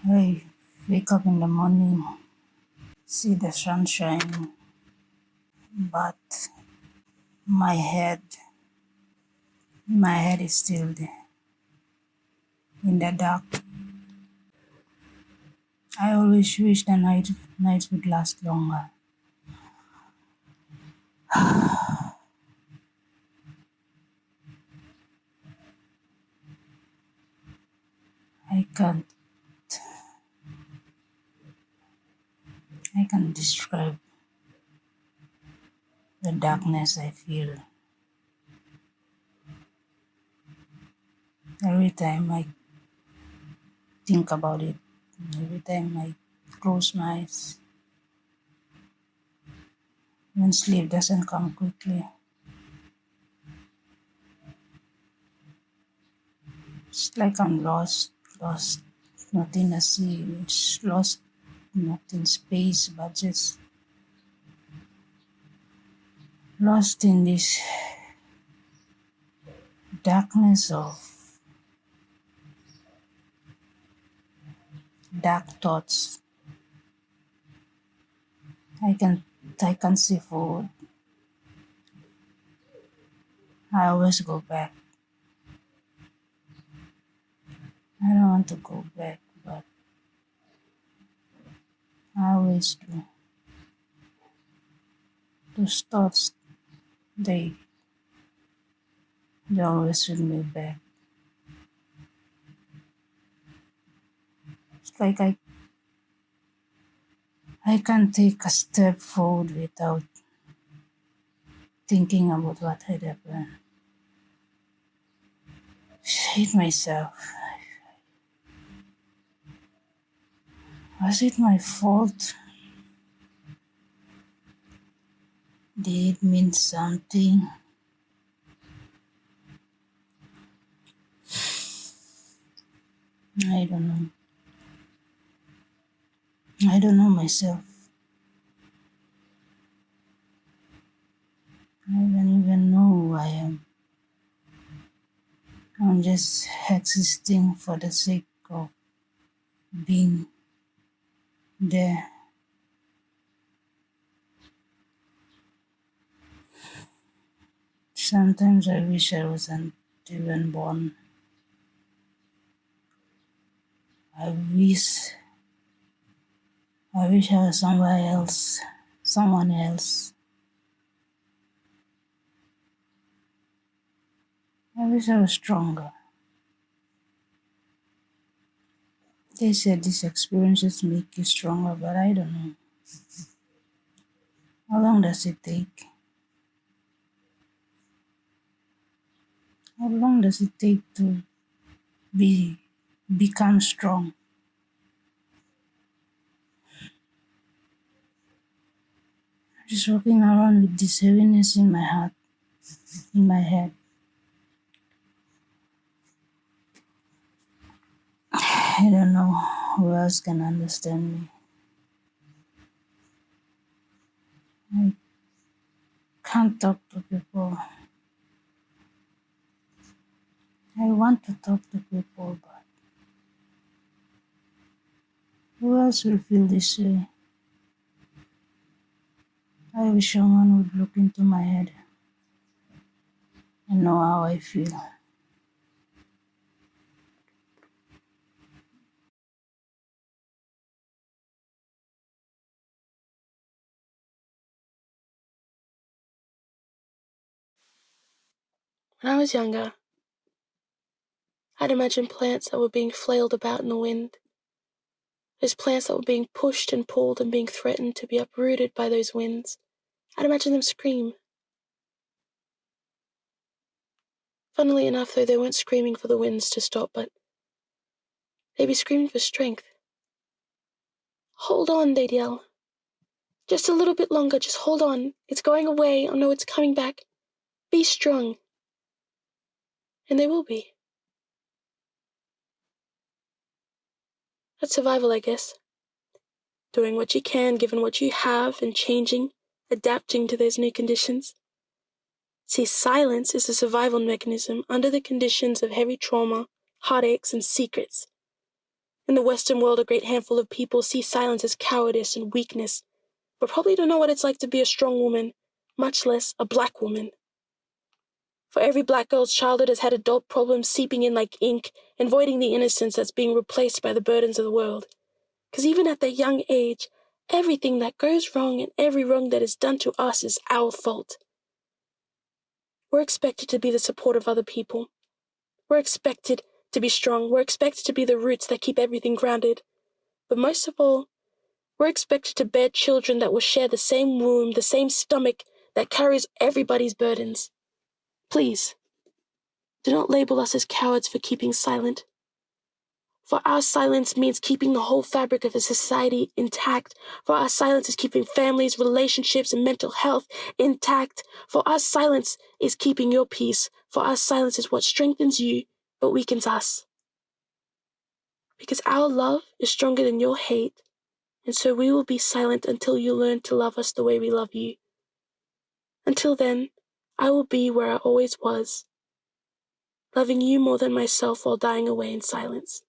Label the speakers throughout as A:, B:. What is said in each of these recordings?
A: I wake up in the morning, see the sunshine, but my head, my head is still there in the dark. I always wish the nights would last longer. I can't describe the darkness I feel every time I think about it, every time I close my eyes. When sleep doesn't come quickly, it's like I'm lost, not in a sea, it's lost not in space, but just lost in this darkness of dark thoughts. I can see forward. I always go back. I don't want to go back, but I always do. Those thoughts, they always bring me back. It's like I can't take a step forward without thinking about what had happened. I hate myself. Was it my fault? Did it mean something? I don't know. I don't know myself. I don't even know who I am. I'm just existing for the sake of being there. Sometimes I wish I wasn't even born. I wish I was somewhere else, someone else. I wish I was stronger. They said these experiences make you stronger, but I don't know. How long does it take? How long does it take to become strong? I'm just walking around with this heaviness in my heart, in my head. I don't know who else can understand me. I can't talk to people. I want to talk to people, but who else will feel this way? I wish someone would look into my head and know how I feel.
B: When I was younger, I'd imagine plants that were being flailed about in the wind. Those plants that were being pushed and pulled and being threatened to be uprooted by those winds. I'd imagine them scream. Funnily enough, though, they weren't screaming for the winds to stop, but they'd be screaming for strength. Hold on, they'd yell. Just a little bit longer, just hold on. It's going away. Oh no, it's coming back. Be strong. And they will be. That's survival, I guess. Doing what you can, given what you have, and changing, adapting to those new conditions. See, silence is a survival mechanism under the conditions of heavy trauma, heartaches, and secrets. In the Western world, a great handful of people see silence as cowardice and weakness, but probably don't know what it's like to be a strong woman, much less a black woman. For every black girl's childhood has had adult problems seeping in like ink and voiding the innocence that's being replaced by the burdens of the world. Because even at that young age, everything that goes wrong and every wrong that is done to us is our fault. We're expected to be the support of other people. We're expected to be strong. We're expected to be the roots that keep everything grounded. But most of all, we're expected to bear children that will share the same womb, the same stomach that carries everybody's burdens. Please, do not label us as cowards for keeping silent. For our silence means keeping the whole fabric of a society intact. For our silence is keeping families, relationships, and mental health intact. For our silence is keeping your peace. For our silence is what strengthens you, but weakens us. Because our love is stronger than your hate, and so we will be silent until you learn to love us the way we love you. Until then, I will be where I always was, loving you more than myself while dying away in silence.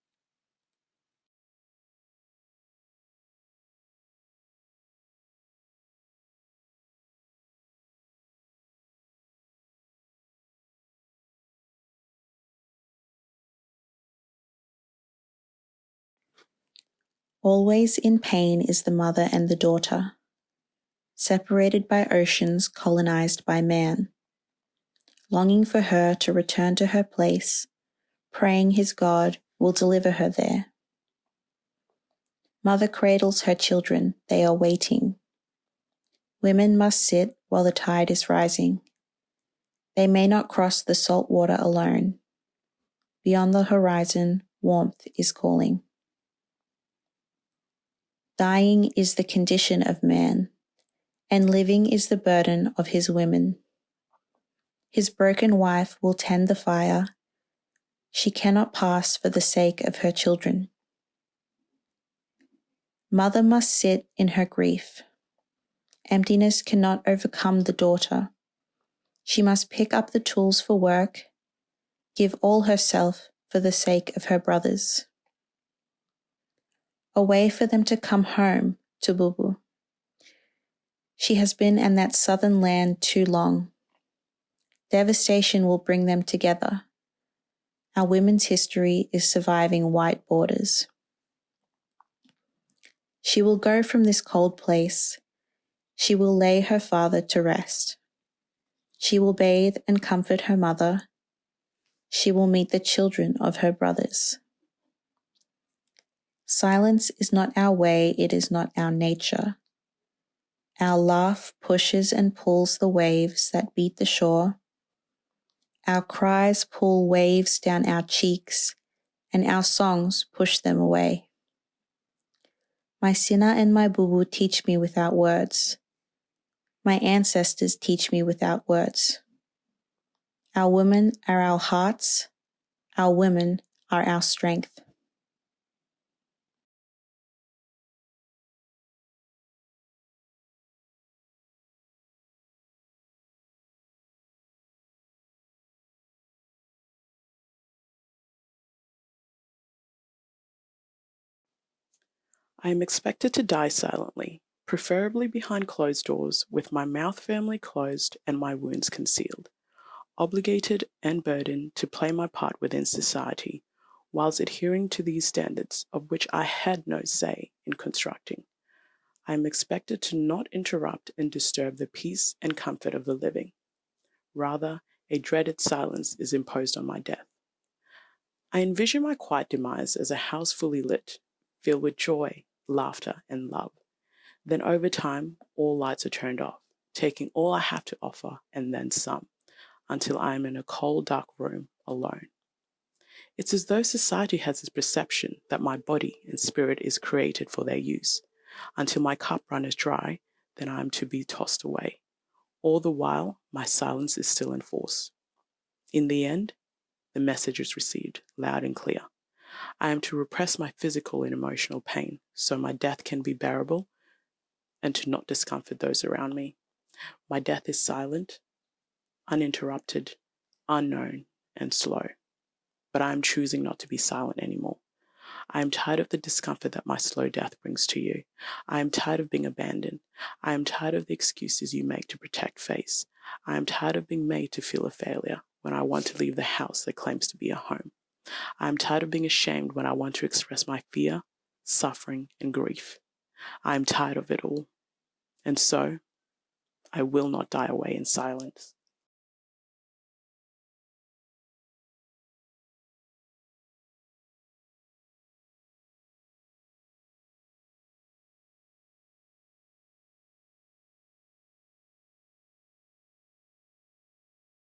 C: Always in pain is the mother and the daughter, separated by oceans colonized by man, longing for her to return to her place, praying his God will deliver her there. Mother cradles her children, they are waiting. Women must sit while the tide is rising. They may not cross the salt water alone. Beyond the horizon, warmth is calling. Dying is the condition of man, and living is the burden of his women. His broken wife will tend the fire. She cannot pass for the sake of her children. Mother must sit in her grief. Emptiness cannot overcome the daughter. She must pick up the tools for work, give all herself for the sake of her brothers. A way for them to come home to Bubu. She has been in that southern land too long. Devastation will bring them together. Our women's history is surviving white borders. She will go from this cold place. She will lay her father to rest. She will bathe and comfort her mother. She will meet the children of her brothers. Silence is not our way, it is not our nature. Our laugh pushes and pulls the waves that beat the shore. Our cries pull waves down our cheeks, and our songs push them away. My Sina and my Bubu teach me without words. My ancestors teach me without words. Our women are our hearts. Our women are our strength.
D: I am expected to die silently, preferably behind closed doors, with my mouth firmly closed and my wounds concealed, obligated and burdened to play my part within society, whilst adhering to these standards of which I had no say in constructing. I am expected to not interrupt and disturb the peace and comfort of the living. Rather, a dreaded silence is imposed on my death. I envision my quiet demise as a house fully lit, filled with joy, laughter, and love. Then over time, all lights are turned off, taking all I have to offer and then some, until I am in a cold, dark room alone. It's as though society has this perception that my body and spirit is created for their use. Until my cup runneth dry, then I am to be tossed away. All the while, my silence is still in force. In the end, the message is received loud and clear. I am to repress my physical and emotional pain so my death can be bearable and to not discomfort those around me. My death is silent, uninterrupted, unknown, and slow. But I am choosing not to be silent anymore. I am tired of the discomfort that my slow death brings to you. I am tired of being abandoned. I am tired of the excuses you make to protect face. I am tired of being made to feel a failure when I want to leave the house that claims to be a home. I am tired of being ashamed when I want to express my fear, suffering, and grief. I am tired of it all. And so, I will not die away in silence.